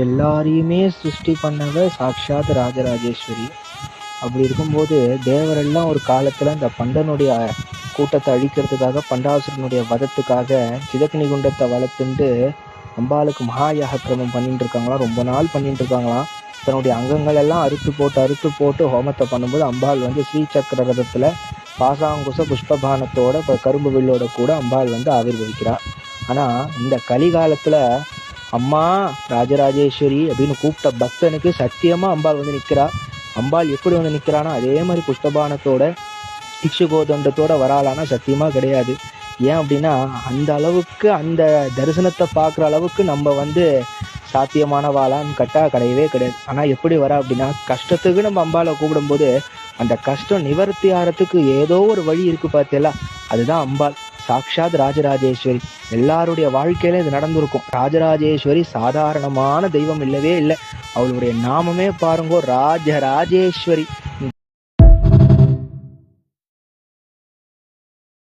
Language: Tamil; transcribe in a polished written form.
எல்லாரையுமே சிருஷ்டி பண்ணவ சாட்சாத் ராஜராஜேஸ்வரி. அப்படி இருக்கும்போது தேவரெல்லாம் ஒரு காலத்துல இந்த பண்டனுடைய கூட்டத்தை அழிக்கிறதுக்காக, பண்டாசுரனுடைய வதத்துக்காக சிதக்னி குண்டத்தை வளர்த்துண்டு அம்பாளுக்கு மகாயாக கிரமம் பண்ணிட்டு இருக்காங்களாம். ரொம்ப நாள் பண்ணிட்டு இருக்காங்களாம். தன்னுடைய அங்கங்கள் எல்லாம் அறுத்து போட்டு ஹோமத்தை பண்ணும்போது அம்பாள் ஸ்ரீசக்கர ரதத்துல பாசாங்குச புஷ்பபானத்தோட கரும்பு வில்லோட கூட அம்பாள் ஆவிர்வதிக்கிறார். ஆனா இந்த கலிகாலத்துல அம்மா ராஜராஜேஸ்வரி அப்படின்னு கூப்பிட்ட பக்தனுக்கு சத்தியமா அம்பாள் நிக்கிறா. அம்பாள் எப்படி நிக்கிறானா அதே மாதிரி புஷ்பபானத்தோட இக்ஷுகோதண்டத்தோட வராளானா சத்தியமா கிடையாது. ஏன் அப்படின்னா அந்த அளவுக்கு அந்த தரிசனத்தை பார்க்குற அளவுக்கு நம்ம சாத்தியமானவாளான்னு கிடையவே கிடையாது. ஆனா எப்படி வரா அப்படின்னா கஷ்டத்துக்கு நம்ம அம்பாளை கூப்பிடும்போது அந்த கஷ்டம் நிவர்த்தி ஆகிறதுக்கு ஏதோ ஒரு வழி இருக்கு பார்த்தீங்களா, அதுதான் அம்பாள் சாக்ஷாத் ராஜராஜேஸ்வரி. எல்லாருடைய வாழ்க்கையில இது நடந்திருக்கும். ராஜராஜேஸ்வரி சாதாரணமான தெய்வம் இல்லவே இல்லை. அவளுடைய நாமமே பாருங்கோ ராஜராஜேஸ்வரி.